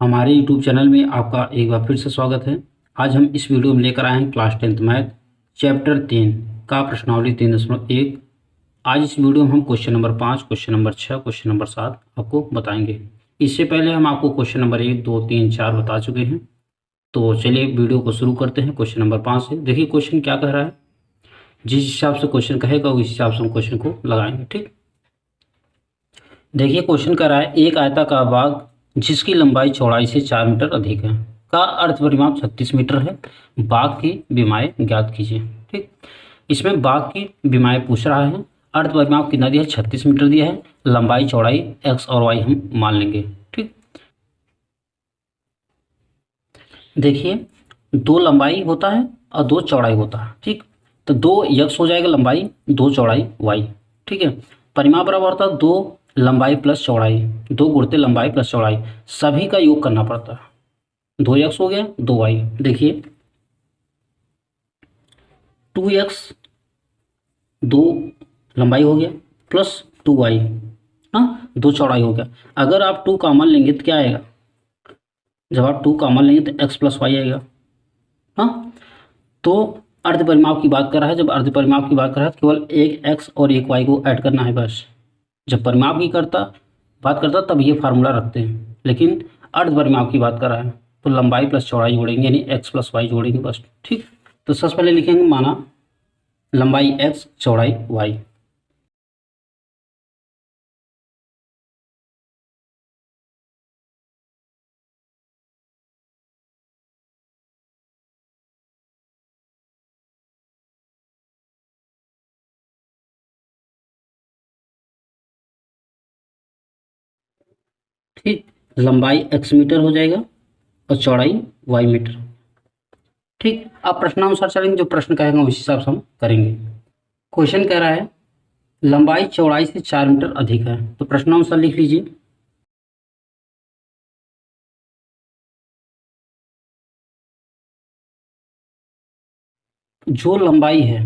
हमारे YouTube channel में आपका एक बार फिर से स्वागत है। आज हम इस वीडियो में लेकर आए हैं क्लास 10th मैथ चैप्टर 3 का प्रश्नावली 3.1। आज इस वीडियो में हम question number 5, question number 6, question number 7 आपको बताएंगे। इससे पहले हम आपको क्वेश्चन नंबर 1, 2, 3, 4 बता चुके हैं। तो चलिए वीडियो को शुरू करते हैं क्वेश्चन नंबर 5 से। देखिए क्वेश्चन क्या कह रहा है, जिस हिसाब से क्वेश्चन कहेगा उस हिसाब से हम क्वेश्चन को लगाएंगे। ठीक, देखिए क्वेश्चन कह रहा है एक आयताकार बाग जिसकी लंबाई चौड़ाई से 4 मीटर अधिक है का अर्ध परिमाप 36 मीटर है। बाग की विमाएँ ज्ञात कीजिए। ठीक, इसमें बाग की विमाएँ पूछ रहा है। अर्ध परिमाप कितना दिया है, 36 मीटर दिया है। लंबाई चौड़ाई एक्स और वाई हम मान लेंगे। ठीक, देखिए दो लंबाई होता है और दो चौड़ाई होता है। ठीक, तो 2 एक्स हो जाएगा लंबाई, 2 चौड़ाई वाई। ठीक है, परिमाप बराबर होता है 2 लंबाई प्लस चौड़ाई, 2 गुणित लंबाई प्लस चौड़ाई, सभी का योग करना पड़ता है। 2 एक्स हो गया, 2 वाई। देखिए 2 एक्स 2 लंबाई हो गया प्लस 2 वाई, हाँ 2 चौड़ाई हो गया। अगर आप 2 कॉमन लेंगे तो क्या आएगा, जब आप 2 कॉमन लेंगे तो एक्स प्लस वाई आएगा। हाँ, तो अर्ध परिमाप की बात कर रहा है। जब अर्ध परिमाप की बात कर रहा है तो केवल एक एक्स और एक वाई को ऐड करना है बस। जब परिमाप की बात करता तब ये फार्मूला रखते हैं, लेकिन अर्ध परिमाप की बात कर रहा है तो लंबाई प्लस चौड़ाई जोड़ेंगे, यानी एक्स प्लस वाई जोड़ेंगे बस। ठीक, तो सबसे पहले लिखेंगे माना लंबाई एक्स चौड़ाई वाई। ठीक, लंबाई एक्स मीटर हो जाएगा और चौड़ाई वाई मीटर। ठीक, अब प्रश्नानुसार चलेंगे, जो प्रश्न कहेगा उस हिसाब से हम करेंगे। क्वेश्चन कह रहा है लंबाई चौड़ाई से 4 मीटर अधिक है, तो प्रश्नानुसार लिख लीजिए। जो लंबाई है,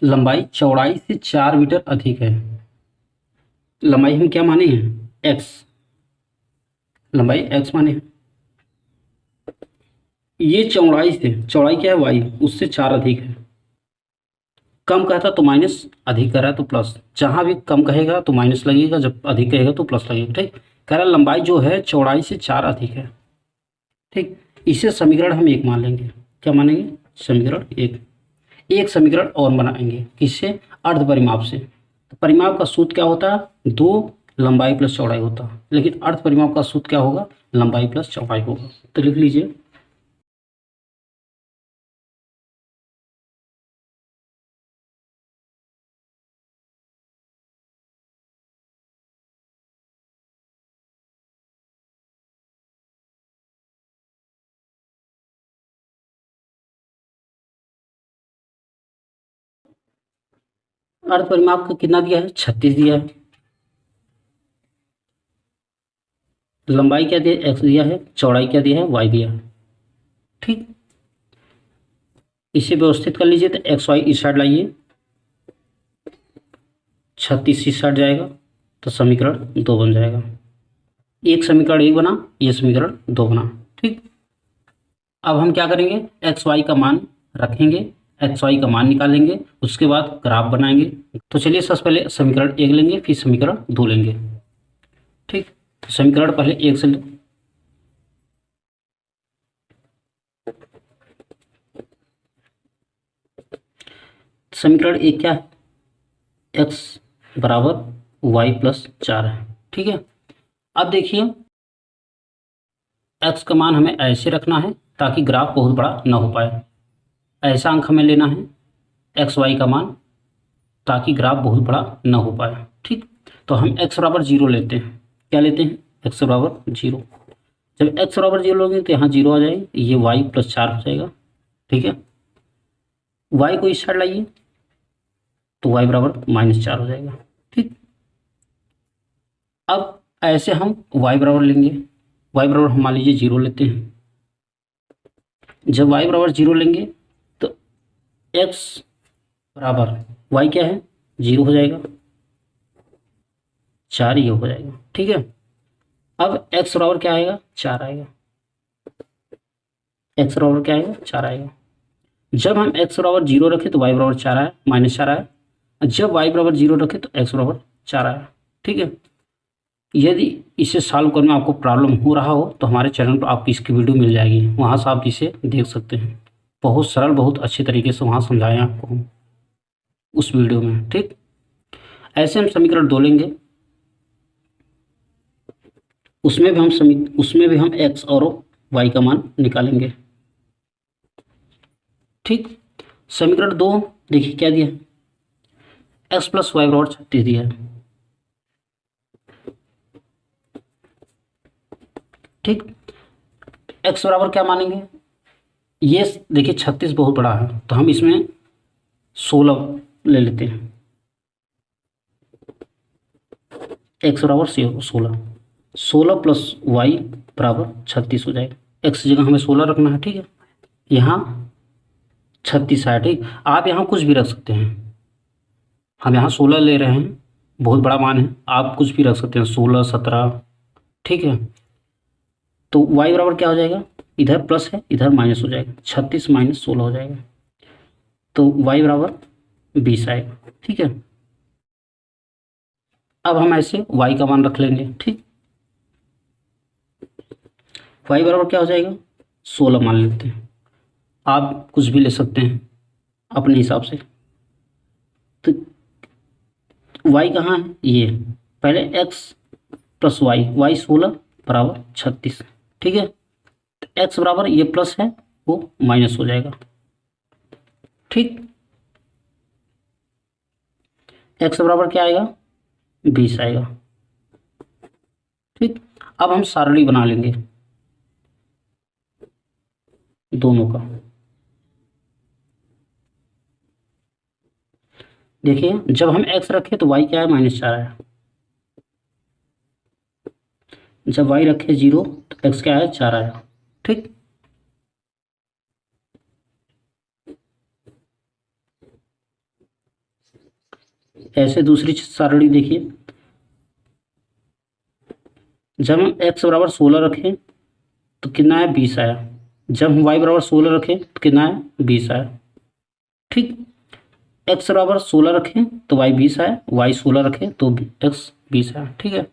लंबाई चौड़ाई से 4 मीटर अधिक है। लंबाई हम क्या माने हैं, एक्स, लंबाई एक्स माने हैं। ये चौड़ाई से, चौड़ाई क्या है वाई, उससे 4 अधिक है। कम कहता तो माइनस, अधिक कह रहा है तो प्लस। जहां भी कम कहेगा तो माइनस लगेगा, जब अधिक कहेगा तो प्लस लगेगा। ठीक, कह रहा है लंबाई जो है चौड़ाई से 4 अधिक है। ठीक, इसे समीकरण हम 1 मान लेंगे। क्या मानेंगे, समीकरण 1। एक समीकरण और बनाएंगे, किससे, अर्ध परिमाप से। तो परिमाप का सूत्र क्या होता है, 2 लंबाई प्लस चौड़ाई होता है, लेकिन अर्ध परिमाप का सूत्र क्या होगा, लंबाई प्लस चौड़ाई होगा। तो लिख लीजिए अर्ध परिमाप का कितना दिया है, 36 दिया है। लंबाई क्या दिया है, एक्स दिया है। चौड़ाई क्या दिया है, वाई दिया है। ठीक, इसे व्यवस्थित कर लीजिए। तो एक्स वाई इस साइड लाइए, 36 इस साइड जाएगा, तो समीकरण 2 बन जाएगा। एक समीकरण 1 बना, ये समीकरण 2 बना। ठीक, अब हम क्या करेंगे, एक्स वाई का मान रखेंगे, एक्स वाई का मान निकालेंगे, उसके बाद ग्राफ बनाएंगे। तो चलिए सबसे पहले समीकरण 1 लेंगे, फिर समीकरण 2 लेंगे। ठीक, तो समीकरण पहले 1 से समीकरण 1 क्या है, एक्स बराबर वाई प्लस 4 है। ठीक है, अब देखिए एक्स का मान हमें ऐसे रखना है ताकि ग्राफ बहुत बड़ा ना हो पाए। ऐसा अंक हमें लेना है एक्स वाई का मान, ताकि ग्राफ बहुत बड़ा ना हो पाए। ठीक, तो हम एक्स बराबर 0 लेते हैं। क्या लेते हैं, एक्स बराबर 0। जब एक्स बराबर 0 लोगे तो यहाँ 0 आ जाएगा, ये वाई प्लस 4 हो जाएगा। ठीक है, वाई को इस साइड लाइए तो वाई बराबर -4 हो जाएगा। ठीक, अब ऐसे हम वाई बराबर लेंगे। वाई बराबर हम मान लीजिए 0 लेते हैं। जब वाई बराबर 0 लेंगे तो एक्स बराबर वाई क्या है, 0 हो जाएगा, 4 ये हो जाएगा। ठीक है, अब x बराबर क्या आएगा, 4 आएगा। x बराबर क्या आएगा, 4 आएगा। जब हम x बराबर 0 रखें तो y बराबर 4 आया, -4 आया। जब y बराबर 0 रखें तो x बराबर 4 आया। ठीक है। यदि इसे सॉल्व करने में आपको प्रॉब्लम हो रहा हो तो हमारे चैनल पर आपकी इसकी वीडियो मिल जाएगी, वहाँ से आप इसे देख सकते हैं। बहुत सरल, बहुत अच्छे तरीके से वहाँ समझाएं आपको हम उस वीडियो में। ठीक, ऐसे हम समीकरण 2 लेंगे, उसमें भी हम x और y का मान निकालेंगे। ठीक, समीकरण 2 देखिए क्या दिया, x + y बराबर 36 दिया है। ठीक, x बराबर क्या मानेंगे, ये देखिए 36 बहुत बड़ा है तो हम इसमें 16 ले लेते हैं। x बराबर 16, 16 + y बराबर 36 हो जाएगा। x की जगह हमें 16 रखना है। ठीक है, यहाँ 36 है। ठीक, आप यहाँ कुछ भी रख सकते हैं, हम यहाँ 16 ले रहे हैं, बहुत बड़ा मान है, आप कुछ भी रख सकते हैं, 16, 17। ठीक है, तो y बराबर क्या हो जाएगा, इधर प्लस है इधर माइनस हो जाएगा, 36 - 16 हो जाएगा, तो y बराबर 20 आएगा। ठीक है, अब हम ऐसे y का मान रख लेंगे। ठीक, y बराबर क्या हो जाएगा, 16 मान लेते हैं, आप कुछ भी ले सकते हैं अपने हिसाब से। तो y कहाँ है, ये पहले x + y 16 बराबर 36। ठीक है, तो x बराबर ये प्लस है वो माइनस हो जाएगा। ठीक, x बराबर क्या आएगा, 20 आएगा। ठीक, अब हम सारणी बना लेंगे दोनों का। देखिए जब हम x रखे तो y क्या है, -4 आया। जब y रखे 0 तो x क्या है, 4 आया। ठीक, ऐसे दूसरी सारणी देखिए, जब हम x बराबर 16 रखें तो कितना है, 20 आया। जब हम y बराबर 16 रखें तो कितना है, 20 आया। ठीक, x बराबर 16 रखें तो y 20 आया, y 16 रखें तो x 20 आया। ठीक है,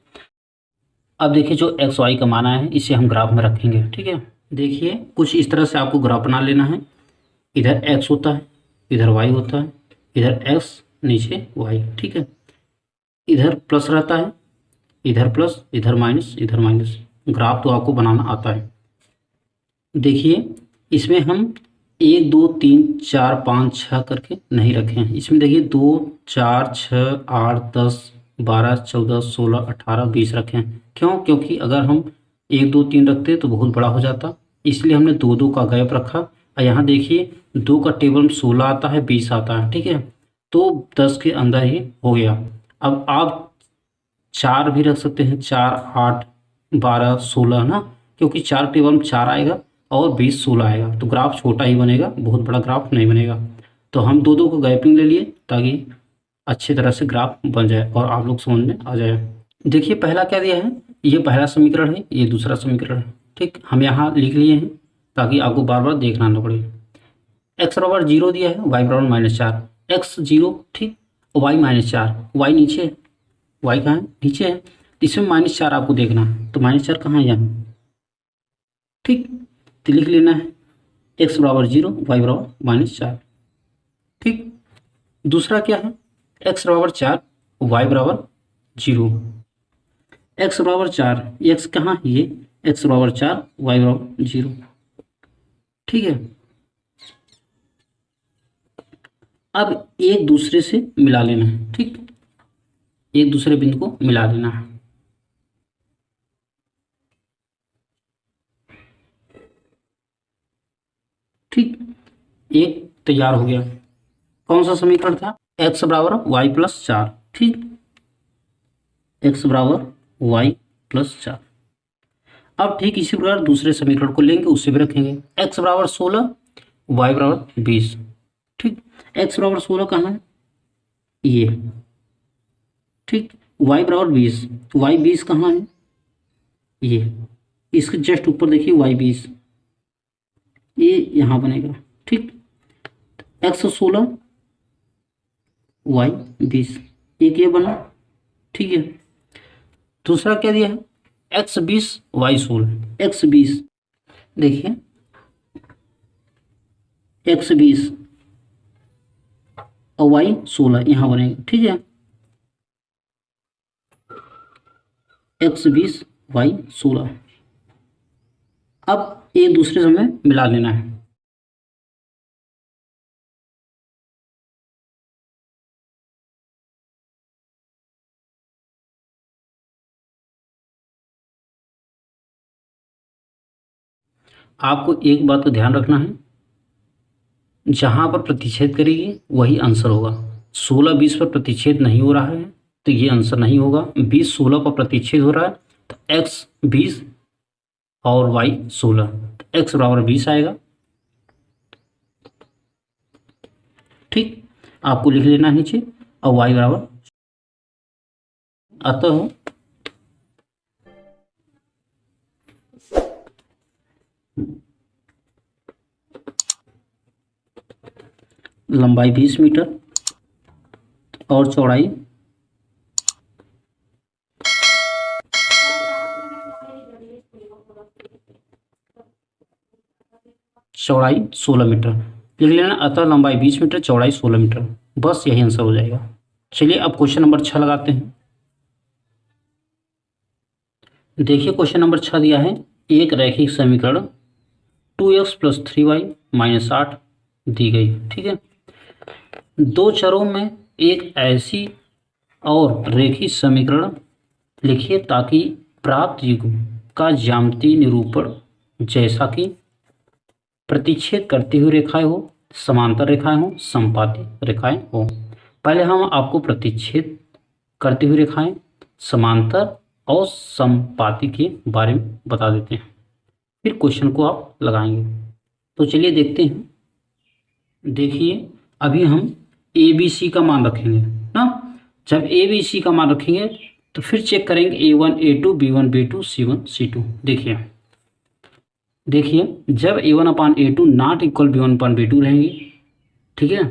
अब देखिए जो एक्स वाई का माना है इसे हम ग्राफ में रखेंगे। ठीक है, देखिए कुछ इस तरह से आपको ग्राफ बना लेना है, इधर x होता है, इधर y होता है, इधर x नीचे y। ठीक है, इधर प्लस रहता है, इधर प्लस, इधर माइनस, इधर माइनस। ग्राफ तो आपको बनाना आता है। देखिए इसमें हम 1 2 3 4 5 6 करके नहीं रखे हैं, इसमें देखिए 2 4 6 8 10 12 14 16 18 20 रखे हैं। क्यों, क्योंकि अगर हम 1 2 3 रखते तो बहुत बड़ा हो जाता, इसलिए हमने 2 2 का गैप रखा। और यहाँ देखिए 2 का टेबल में 16 आता है, 20 आता है। ठीक है, तो 10 के अंदर ही हो गया। अब आप 4 भी रख सकते हैं, 4 8 12 16 ना, क्योंकि 4 टेबल में 4 आएगा और 20 16 आएगा, तो ग्राफ छोटा ही बनेगा, बहुत बड़ा ग्राफ नहीं बनेगा। तो हम 2 2 को गैपिंग ले लिए ताकि अच्छी तरह से ग्राफ बन जाए और आप लोग समझ में आ जाए। देखिए पहला क्या दिया है, ये पहला समीकरण है, ये दूसरा समीकरण है। ठीक, हम यहाँ लिख लिए हैं ताकि आपको बार बार देखना ना पड़े। x बराबर 0 दिया है, y बराबर -4, x 0। ठीक, y -4, y नीचे, y कहाँ है, नीचे है, इसमें -4 आपको देखना है, तो -4 कहाँ है, यहाँ। ठीक, तो लिख लेना है x बराबर 0, y बराबर -4। ठीक, दूसरा क्या है, x बराबर 4, y बराबर 0। x बराबर 4, x कहाँ, ये x बराबर 4, y बराबर 0। ठीक है, अब एक दूसरे से मिला लेना है। ठीक, एक दूसरे बिंदु को मिला लेना है। ठीक, एक तैयार हो गया। कौन सा समीकरण था, x बराबर y + 4। ठीक, x बराबर y + 4। अब ठीक इसी प्रकार दूसरे समीकरण को लेंगे, उससे भी रखेंगे, x बराबर 16, y बराबर 20। ठीक, x बराबर 16 कहाँ है, ये। ठीक, y बराबर 20, y 20 कहाँ है, ये इसके जस्ट ऊपर देखिए y20, ये यहाँ बनेगा। ठीक, x16 y20, एक ये बना। ठीक है, दूसरा क्या दिया है, x20 y16, x20 देखिए x20 और y16 यहाँ बनेगा। ठीक है, x20 y16। अब एक दूसरे से हमें मिला लेना है। आपको एक बात का ध्यान रखना है, जहां पर प्रतिच्छेद करेगी वही आंसर होगा। 16 20 पर प्रतिच्छेद नहीं हो रहा है तो ये आंसर नहीं होगा। 20 16 पर प्रतिच्छेद हो रहा है तो x 20 और y 16, तो x बराबर 20 आएगा। ठीक, आपको लिख लेना है नीचे, और y बराबर, अतः लंबाई 20 मीटर और चौड़ाई 16 मीटर। लिख लेना, अतः लंबाई 20 मीटर, चौड़ाई 16 मीटर। बस यही आंसर हो जाएगा। चलिए अब क्वेश्चन नंबर 6 लगाते हैं। देखिए क्वेश्चन नंबर 6 दिया है, एक रैखिक समीकरण 2x + 3y - 8 दी गई। ठीक है, दो चरों में एक ऐसी और रेखीय समीकरण लिखिए ताकि प्राप्त युग्म का ज्यामितीय निरूपण जैसा कि प्रतिच्छेद करती हुई रेखाएं हो, समांतर रेखाएं हो, संपाती रेखाएं हो। पहले हम आपको प्रतिच्छेद करती हुई रेखाएं, समांतर और संपाती के बारे में बता देते हैं, फिर क्वेश्चन को आप लगाएंगे। तो चलिए देखते हैं। देखिए अभी हम ए बी सी का मान रखेंगे ना। जब ए बी सी का मान रखेंगे तो फिर चेक करेंगे A1 A2 B1 B2 C1 C2। देखिए जब A1/A2 नॉट इक्वल B1/B2 रहेंगी, ठीक है,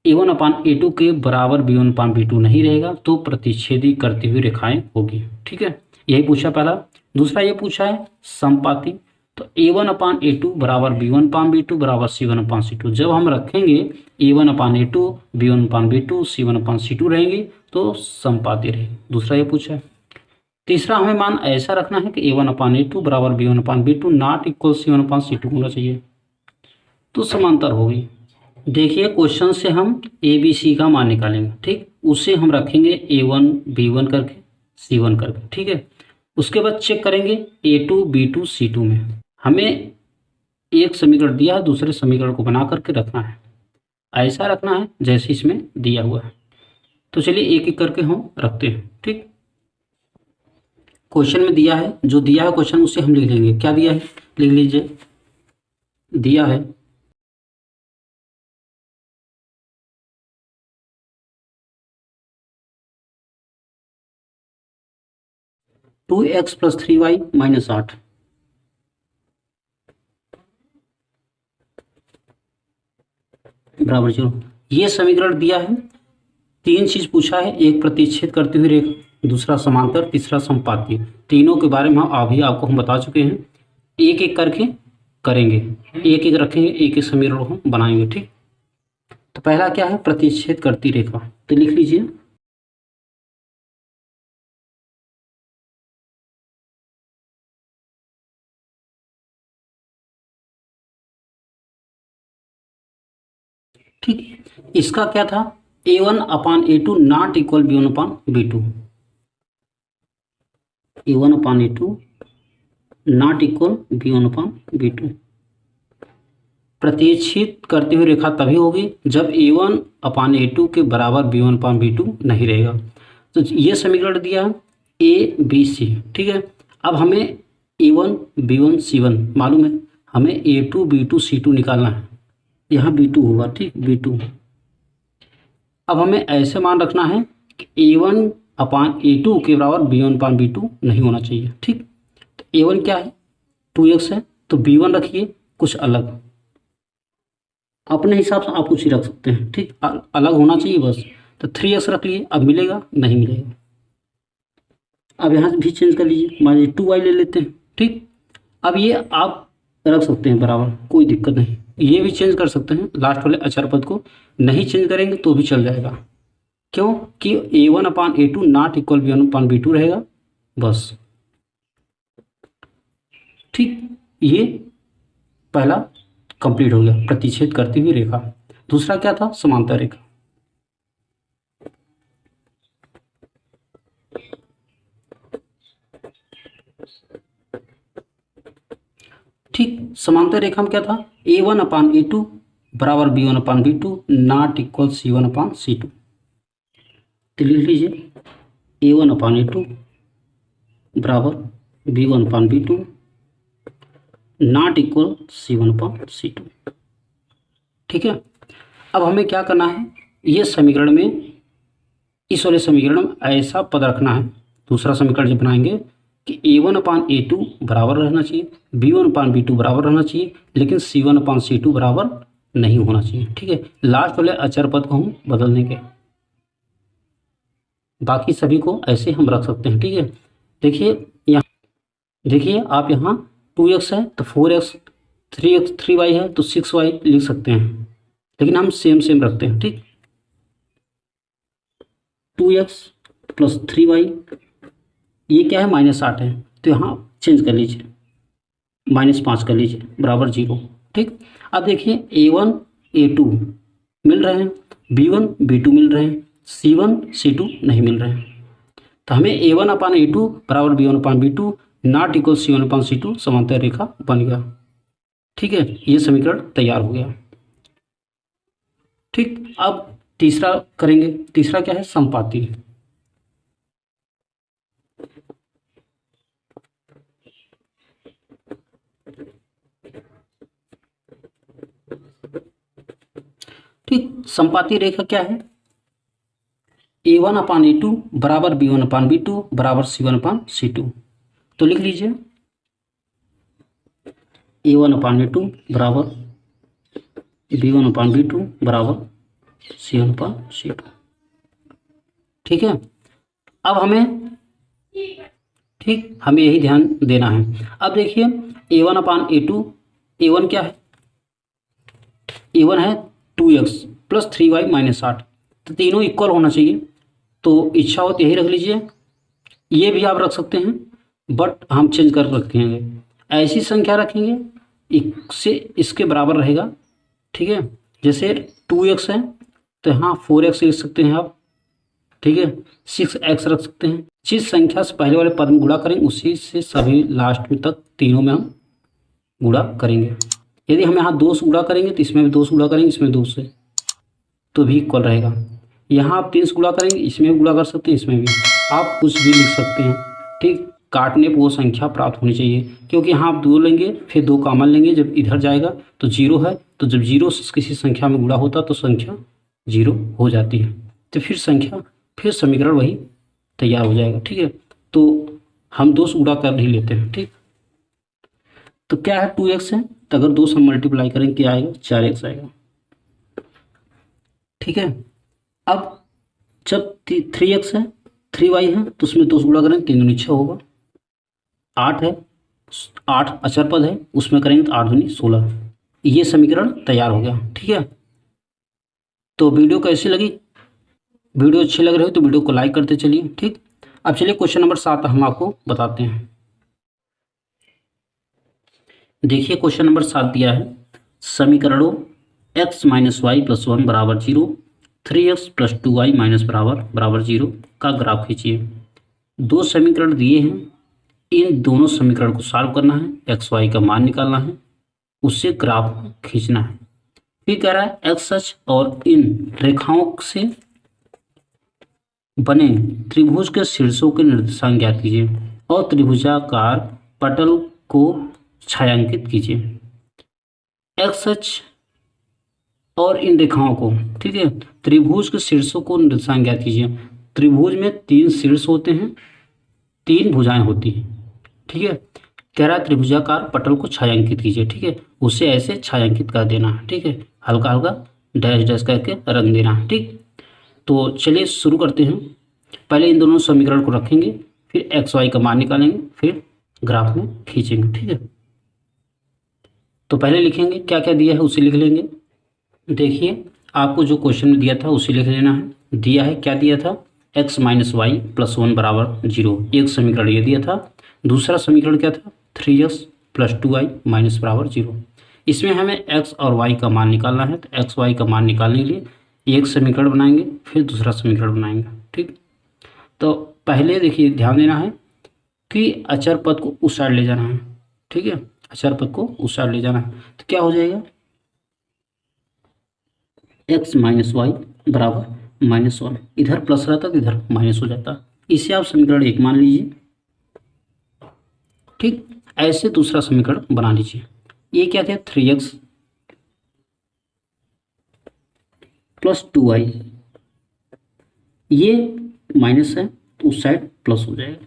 A1/A2 के बराबर B1/B2 नहीं रहेगा तो प्रतिच्छेदी करती हुई रेखाएं होगी। ठीक है, यही पूछा पहला। दूसरा ये पूछा है संपाती, तो A1/A2 बराबर B1/B2 बराबर C1/C2। जब हम रखेंगे A1/A2 B1/B2 C1/C2 रहेंगी तो संपाती रहेगी। दूसरा ये पूछा है। तीसरा हमें मान ऐसा रखना है कि A1/A2 बराबर B1/B2 नॉट इक्वल C1/C2 होना चाहिए, तो समांतर होगी। देखिए क्वेश्चन से हम ए बी सी का मान निकालेंगे। ठीक, उसे हम रखेंगे A1 B1 करके C1 करके। ठीक है, उसके बाद चेक करेंगे A2 B2 C2 में। हमें एक समीकरण दिया है, दूसरे समीकरण को बना करके रखना है, ऐसा रखना है जैसे इसमें दिया हुआ है। तो चलिए एक एक करके हम रखते हैं। ठीक, क्वेश्चन में दिया है, जो दिया है क्वेश्चन उसे हम लिख लेंगे। क्या दिया है लिख लीजिए। दिया है 2x + 3y - 8 बराबर 0। ये समीकरण दिया है। तीन चीज पूछा है, एक प्रतिच्छेद करती हुई रेखा, दूसरा समांतर, तीसरा संपाती। तीनों के बारे में अभी आपको हम बता चुके हैं। एक एक करके करेंगे, एक एक रखेंगे, एक एक समीकरण हम बनाएंगे। ठीक, तो पहला क्या है, प्रतिच्छेद करती रेखा। तो लिख लीजिए ठीक, इसका क्या था, A1/A2 not equal B1/B2, A1/A2 not equal B1/B2। प्रतिच्छेद करती हुई रेखा तभी होगी जब A1/A2 के बराबर B1/B2 नहीं रहेगा। तो ये समीकरण दिया है ए बी सी। ठीक है, अब हमें A1 B1 C1 मालूम है, हमें A2 B2 C2 निकालना है। यहाँ B2 होगा। ठीक, B2। अब हमें ऐसे मान रखना है कि A1/A2 के बराबर B1/B2 नहीं होना चाहिए। ठीक, तो A1 क्या है, 2x है, तो B1 रखिए कुछ अलग, अपने हिसाब से आप कुछ ही रख सकते हैं, ठीक, अलग होना चाहिए बस। तो 3x रख लिए, अब मिलेगा नहीं मिलेगा। अब यहाँ भी चेंज कर लीजिए, मान लीजिए 2y ले लेते हैं, ठीक। अब ये आप रख सकते हैं बराबर, कोई दिक्कत नहीं। ये भी चेंज कर सकते हैं, लास्ट वाले अचर पद को नहीं चेंज करेंगे तो भी चल जाएगा। क्यों कि A1/A2 नॉट इक्वल B1/B2 रहेगा बस, ठीक। ये पहला कंप्लीट हो गया, प्रतिच्छेद करती हुई रेखा। दूसरा क्या था, समांतर रेखा। ठीक, समांतर रेखा में क्या था, A1/A2 बराबर B1/B2 नॉट इक्वल C1/C2। तो लिख लीजिए A1/A2 बराबर B1/B2 नॉट इक्वल C1/C2, ठीक है। अब हमें क्या करना है, ये समीकरण में, इस वाले समीकरण में ऐसा पद रखना है, दूसरा समीकरण जब बनाएंगे कि A1/A2 बराबर रहना चाहिए, B1/B2 बराबर रहना चाहिए, लेकिन C1/C2 बराबर नहीं होना चाहिए, ठीक है। लास्ट वाले अचर पद को हम बदल देंगे, बाकी सभी को ऐसे हम रख सकते हैं, ठीक है। देखिए यहाँ, देखिए आप यहाँ 2x है तो 4x, 3x 3y है तो 6y लिख सकते हैं, लेकिन हम सेम सेम रखते हैं, ठीक। 2x प्लस 3y, ये क्या है, -8 है, तो यहाँ चेंज कर लीजिए, -5 कर लीजिए बराबर 0, ठीक। अब देखिए A1/A2 मिल रहे हैं, B1/B2 मिल रहे हैं, C1/C2 नहीं मिल रहे हैं। तो हमें A1/A2 बराबर B1/B2 नॉट इक्वल C1/C2 समांतर रेखा बन गया, ठीक है। ये समीकरण तैयार हो गया, ठीक। अब तीसरा करेंगे, तीसरा क्या है, संपाती। ठीक, संपाती रेखा क्या है, A1/A2 बराबर B1/B2 बराबर C1/C2। तो लिख लीजिए A1/A2 बराबर B1/B2 बराबर C1/C2, ठीक है। अब हमें, ठीक, हमें यही ध्यान देना है। अब देखिए A1/A2, A1 क्या है, A1 है 2x प्लस 3y -8, तो तीनों इक्वल होना चाहिए। तो इच्छा हो तो यही रख लीजिए, ये भी आप रख सकते हैं, बट हम चेंज कर रखेंगे, ऐसी संख्या रखेंगे इससे इसके बराबर रहेगा, ठीक है। जैसे 2x है तो यहाँ 4x लिख सकते हैं आप, ठीक है। 6x रख सकते हैं, जिस संख्या से पहले वाले पद में गुणा करेंगे उसी से सभी लास्ट में तक तीनों में हम गुणा करेंगे। यदि हम यहाँ 2 से गुणा करेंगे तो इसमें भी 2 से गुणा करेंगे, इसमें 2 से, तो भी इक्वल रहेगा। यहाँ आप 3 से गुणा करेंगे, इसमें भी गुणा कर सकते हैं, इसमें भी आप कुछ भी लिख सकते हैं, ठीक। काटने पर वो संख्या प्राप्त होनी चाहिए, क्योंकि यहाँ आप 2 लेंगे फिर 2 कॉमन लेंगे, जब इधर जाएगा तो 0 है, तो जब 0 से किसी संख्या में गुणा होता तो संख्या 0 हो जाती है, तो फिर समीकरण वही तैयार हो जाएगा, ठीक है। तो हम 2 से गुणा कर ही लेते हैं, ठीक। तो क्या है, 2x है, तो अगर 2 से मल्टीप्लाई करेंगे क्या आएगा, 4x आएगा, ठीक है। अब जब 3x है, 3y है, तो उसमें 2 से गुणा करेंगे 3 दूनी 6 होगा। 8 है, 8 अचर पद है, उसमें करेंगे तो 8 दूनी 16। ये समीकरण तैयार हो गया, ठीक है। तो वीडियो कैसी लगी, वीडियो अच्छी लग रही हो तो वीडियो को लाइक करते चलिए, ठीक। अब चलिए क्वेश्चन नंबर 7 हम आपको बताते हैं। देखिए क्वेश्चन नंबर 7 दिया है, समीकरणों x - y + 1 बराबर 0, 3x + 2y - बराबर 0 का ग्राफ खींचिए। 2 समीकरण दिए हैं, इन दोनों समीकरण को सॉल्व करना है, एक्स वाई का मान निकालना है, उससे ग्राफ खींचना है। फिर कह रहा है एक्स अक्ष और इन रेखाओं से बने त्रिभुज के शीर्षों के निर्देशांक ज्ञात कीजिए और त्रिभुजाकार पटल को छायांकित कीजिए। एक्स अक्ष और इन रेखाओं को, ठीक है, त्रिभुज के शीर्षों को निर्देशांक ज्ञात कीजिए। त्रिभुज में 3 शीर्ष होते हैं, 3 भुजाएं होती हैं, ठीक है। कह रहा है त्रिभुजाकार पटल को छायांकित कीजिए, ठीक है, उसे ऐसे छायांकित कर देना है, ठीक है, हल्का हल्का डैश डैश करके रंग देना है, ठीक। तो चलिए शुरू करते हैं। पहले इन दोनों समीकरण को रखेंगे, फिर एक्स वाई का मान निकालेंगे, फिर ग्राफ में खींचेंगे, ठीक है। तो पहले लिखेंगे क्या क्या दिया है उसे लिख लेंगे। देखिए आपको जो क्वेश्चन में दिया था उसे लिख लेना है। दिया है क्या दिया था, x माइनस वाई प्लस 1 बराबर 0, एक समीकरण ये दिया था। दूसरा समीकरण क्या था, 3x प्लस 2y माइनस बराबर 0। इसमें हमें x और y का मान निकालना है, तो x y का मान निकालने के लिए एक समीकरण बनाएंगे, फिर दूसरा समीकरण बनाएंगे, ठीक। तो पहले देखिए ध्यान देना है कि अचर पद को उस साइड ले जाना है, ठीक है, अचर पद को उस साइड ले जाना है। तो क्या हो जाएगा, x माइनस वाई बराबर -1, इधर प्लस रहता तो इधर माइनस हो जाता। इसे आप समीकरण 1 मान लीजिए, ठीक। ऐसे दूसरा समीकरण बना लीजिए। ये क्या था, 3x प्लस 2y, ये माइनस है तो उस साइड प्लस हो जाएगा।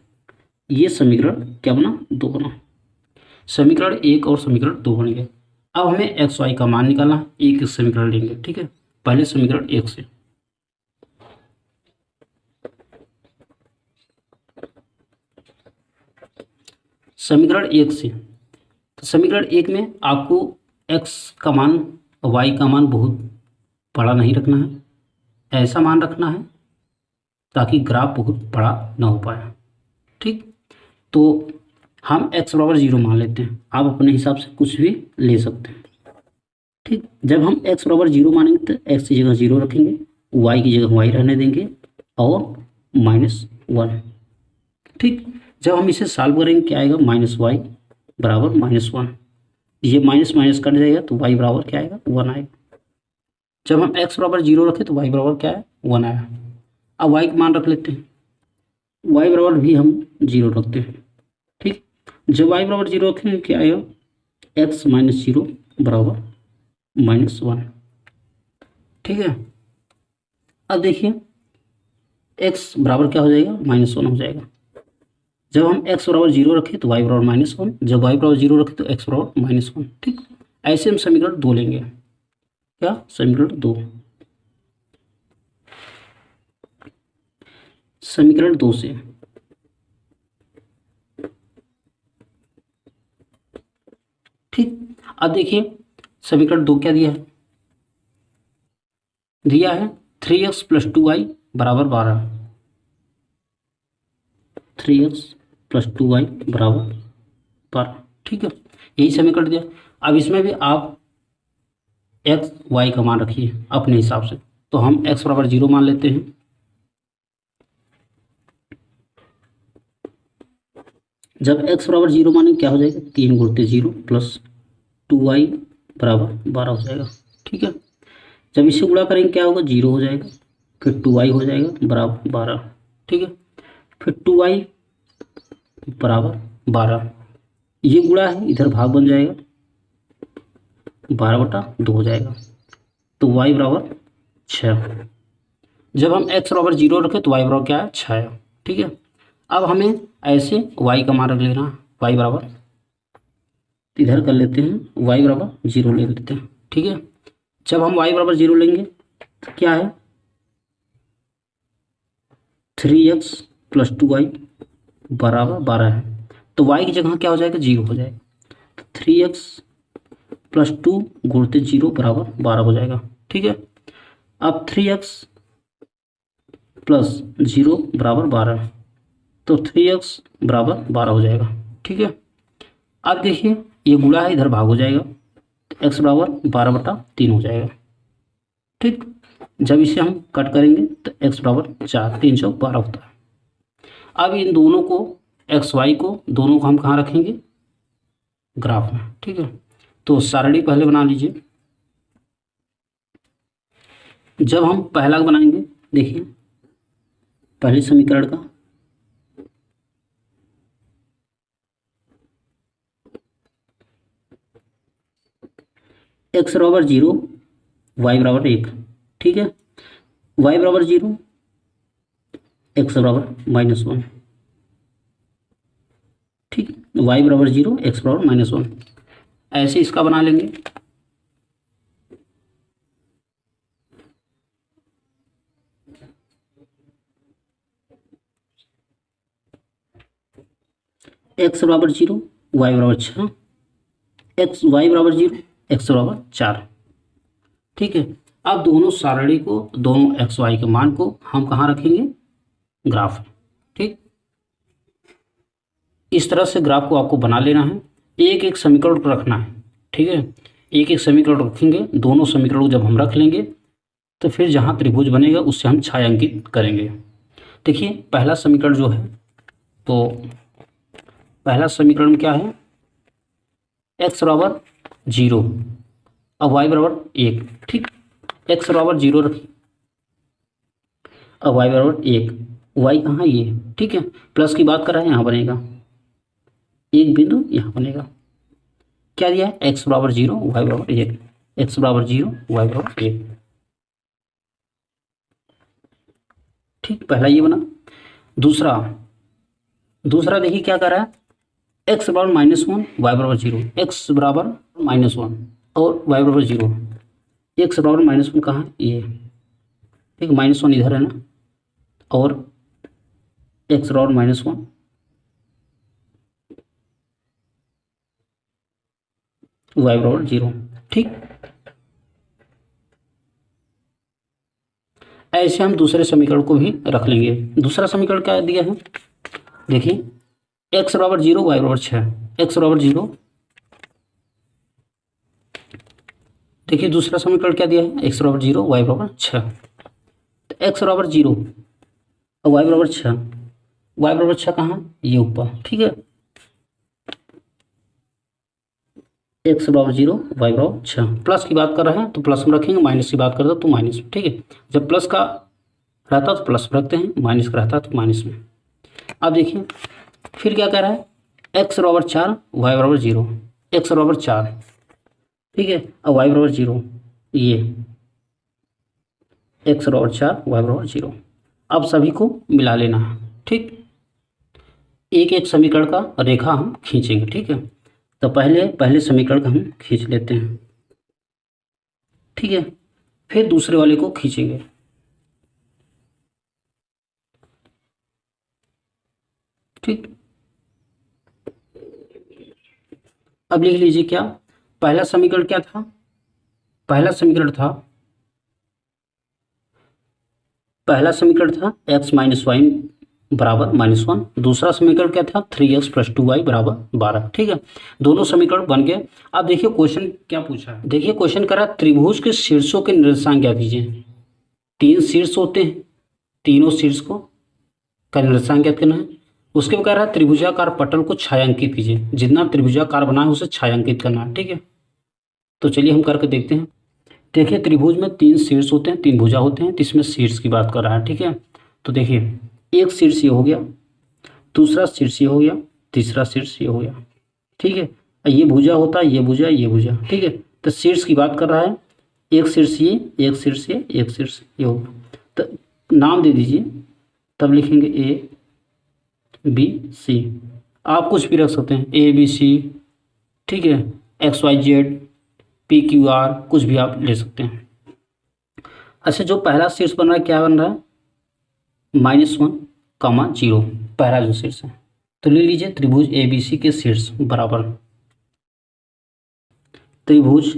ये समीकरण क्या बना, 2 बना। समीकरण 1 और समीकरण 2 बन गए। अब हमें एक्स वाई का मान निकालना है, एक समीकरण लेंगे, ठीक है। पहले समीकरण 1 से, समीकरण 1 से, तो समीकरण 1 में आपको x का मान y का मान बहुत बड़ा नहीं रखना है, ऐसा मान रखना है ताकि ग्राफ बहुत बड़ा ना हो पाए, ठीक। तो हम x बराबर 0 मान लेते हैं, आप अपने हिसाब से कुछ भी ले सकते हैं, ठीक। जब हम x बराबर 0 मानेंगे तो x की जगह 0 रखेंगे, y की जगह y रहने देंगे और -1, ठीक। जब हम इसे सॉल्व करेंगे क्या आएगा, -y बराबर -1, ये माइनस माइनस कट जाएगा तो y बराबर क्या आएगा, 1 आएगा। जब हम x बराबर 0 रखें तो y बराबर क्या है, 1 आया। अब y का मान रख लेते हैं, y बराबर भी हम 0 रखते हैं, ठीक। जब y बराबर 0 रखेंगे क्या आएगा, x माइनस 0 बराबर -1, ठीक है। अब देखिए x बराबर क्या हो जाएगा, -1 हो जाएगा। जब हम x बराबर 0 रखें तो y बराबर -1, जब y बराबर 0 रखें तो x बराबर -1, ठीक। ऐसे हम समीकरण 2 लेंगे, क्या, समीकरण 2, समीकरण 2 से, ठीक। अब देखिए समीकरण 2 क्या दिया है, दिया है 3x प्लस 2y बराबर 12, 3x प्लस 2y बराबर 12, ठीक है, यही समीकरण दिया। अब इसमें भी आप x y का मान रखिए अपने हिसाब से, तो हम x बराबर 0 मान लेते हैं। जब x बराबर 0 मानेंगे क्या हो जाएगा, 3 गुणित 0 प्लस 2y बराबर 12 हो जाएगा, ठीक है। जब इसे गुणा करेंगे क्या होगा, 0 हो जाएगा, फिर 2y हो जाएगा बराबर 12, ठीक है। फिर 2y बराबर 12, ये गुणा है इधर भाग बन जाएगा, 12/2 हो जाएगा, तो y बराबर 6। जब हम x बराबर 0 रखें तो y बराबर क्या है, 6 है, ठीक है। अब हमें ऐसे y का मान रख लेना, y बराबर, इधर कर लेते हैं, y बराबर 0 ले लेते हैं, ठीक है। जब हम y बराबर 0 लेंगे तो क्या है, 3x प्लस 2y बराबर 12 है, तो y की जगह क्या हो जाएगा, 0 हो जाएगा, तो 3x प्लस 2 गुणित 0 बराबर 12 हो जाएगा, ठीक है। अब 3x प्लस 0 बराबर 12, तो 3x बराबर 12 हो जाएगा, ठीक है। अब देखिए ये गुणा है इधर भाग हो जाएगा, तो x बराबर 12/3 हो जाएगा, ठीक। जब इसे हम कट करेंगे तो x बराबर 4, 3 चौक 12 होता है। अब इन दोनों को x y को दोनों को हम कहाँ रखेंगे, ग्राफ में, ठीक है। तो सारणी पहले बना लीजिए। जब हम पहला बनाएंगे, देखिए पहले समीकरण का x बराबर 0, y बराबर 1, ठीक है। y बराबर 0, x बराबर -1, ठीक। वाई बराबर 0, एक्स बराबर -1। ऐसे इसका बना लेंगे। एक्स बराबर 0, वाई बराबर 6, एक्स वाई बराबर 0, एक्स बराबर 4। ठीक है, अब दोनों सारणी को, दोनों एक्स वाई के मान को हम कहाँ रखेंगे, ग्राफ में। ठीक, इस तरह से ग्राफ को आपको बना लेना है, एक एक समीकरण को रखना है। ठीक है, एक एक समीकरण रखेंगे, दोनों समीकरण को जब हम रख लेंगे तो फिर जहाँ त्रिभुज बनेगा उससे हम छायांकित करेंगे। देखिए पहला समीकरण जो है, तो पहला समीकरण क्या है, एक्स बराबर 0 अब वाई बराबर 1। ठीक, एक्स बराबर 0 रखिए, अब वाई बराबर 1, वाई कहाँ ये, ठीक है, प्लस की बात कर रहे हैं, यहाँ बनेगा एक बिंदु, यहाँ बनेगा। क्या दिया है, एक्स बराबर 0, वाई बराबर 1, एक्स बराबर 0, वाई बराबर 1। ठीक, पहला ये बना। दूसरा देखिए क्या कर रहा है, एक्स बराबर -1, वाई बराबर 0, एक्स बराबर -1 और वाई बराबर 0। एक्स बराबर -1 कहाँ है, ये, ठीक, -1 इधर है ना, और एक्स बराबर -1, वाई बराबर 0। ठीक, ऐसे हम दूसरे समीकरण को भी रख लेंगे। दूसरा समीकरण क्या दिया है, देखिए एक्स बराबर 0, वाई बराबर 6, एक्स बराबर 0। देखिए दूसरा समीकरण क्या दिया है, एक्स बराबर 0, वाई बराबर 6। तो एक्स बराबर 0 और वाई बराबर 6, वाई बराबर 6 कहाँ, ये ऊपर। ठीक है, एक्स बराबर 0, वाई बराबर 6। प्लस की बात कर रहे हैं तो प्लस में रखेंगे, माइनस की बात करते हैं तो माइनस में। ठीक है, जब प्लस का रहता तो प्लस में रखते हैं, माइनस का रहता तो माइनस में। अब देखिए फिर क्या कह रहा है, एक्स बराबर 4, वाई बराबर 0, एक्स बराबर 4, ठीक है, और वाई बराबर 0, ये एक्स बराबर 4, वाई बराबर 0। अब सभी को मिला लेना है। ठीक, एक एक समीकरण का रेखा हम खींचेंगे। ठीक है, तो पहले समीकरण का हम खींच लेते हैं। ठीक है, फिर दूसरे वाले को खींचेंगे। ठीक, अब लिख लीजिए क्या, पहला समीकरण क्या था, पहला समीकरण था x माइनस वाई बराबर -1। दूसरा समीकरण क्या था, 3x + 2y बराबर 12। ठीक है, दोनों समीकरण बन गए। अब देखिए क्वेश्चन क्या पूछा है, देखिए क्वेश्चन कर रहा है त्रिभुज के शीर्षों के निर्देशांक क्या दीजिए। 3 शीर्ष होते हैं, तीनों शीर्ष को का निर्देशांक ज्ञात करना है। उसके बाद कह रहा है त्रिभुजाकार पटल को छायांकित कीजिए, जितना त्रिभुजाकार बना है उसे छायांकित करना है। ठीक है, तो चलिए हम करके देखते हैं। देखिए त्रिभुज में 3 शीर्ष होते हैं, 3 भुजा होते हैं, तो इसमें शीर्ष की बात कर रहा है। ठीक है, तो देखिए एक शीर्ष ये हो गया, दूसरा शीर्ष ये हो गया, तीसरा शीर्ष ये हो गया। ठीक है, ये भुजा होता है, ये भुजा, ये भुजा। ठीक है, तो शीर्ष की बात कर रहा है, एक शीर्ष ये, एक शीर्ष ये, एक शीर्ष ये होगा। तो नाम दे दीजिए, तब लिखेंगे ABC। आप कुछ भी रख सकते हैं, ABC। ठीक है, XYZ, PQR, कुछ भी आप ले सकते हैं। अच्छा, जो पहला शीर्ष बन रहा है क्या बन रहा है, -1, 0, पहला जो शीर्ष है। तो ले लीजिए त्रिभुज ABC के शीर्ष बराबर त्रिभुज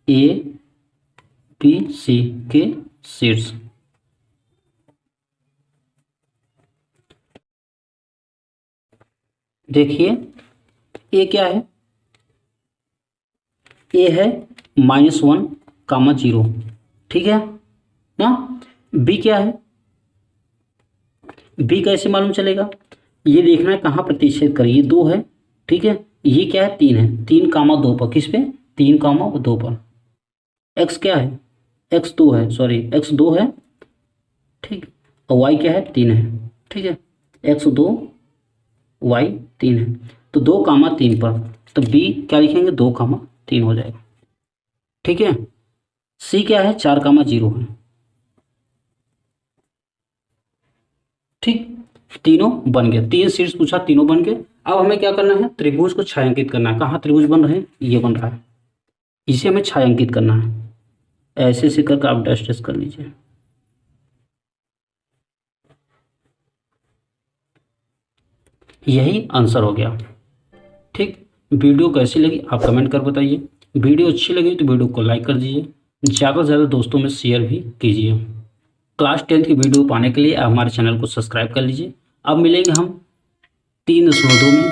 ABC के शीर्ष। देखिए ए क्या है, ए है -1, 0। ठीक है ना, बी क्या है, बी कैसे मालूम चलेगा, ये देखना है कहाँ प्रतिच्छेद करें, ये 2 है। ठीक है, ये क्या है, 3 है, 3, 2 पर, किस पे, 3, 2 पर। एक्स क्या है, x2 है, सॉरी x2 है। ठीक, और y क्या है, 3 है। ठीक है, x2, y 3 है, तो 2, 3 पर, तो b क्या लिखेंगे, 2, 3 हो जाएगा। ठीक है, c क्या है, 4, 0 है। ठीक, तीनों बन गए, 3 शीर्ष पूछा, तीनों बन गए। अब हमें क्या करना है, त्रिभुज को छायांकित करना है। कहाँ त्रिभुज बन रहे हैं, ये बन रहा है, इसे हमें छायांकित करना है। ऐसे ऐसे करके आप डैश डैश कर लीजिए। यही आंसर हो गया। ठीक, वीडियो कैसी लगी आप कमेंट कर बताइए। वीडियो अच्छी लगी तो वीडियो को लाइक कर दीजिए, ज़्यादा से ज़्यादा दोस्तों में शेयर भी कीजिए। क्लास 10 की वीडियो पाने के लिए हमारे चैनल को सब्सक्राइब कर लीजिए। अब मिलेंगे हम 3.2 में।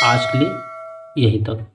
आज के लिए यही तक।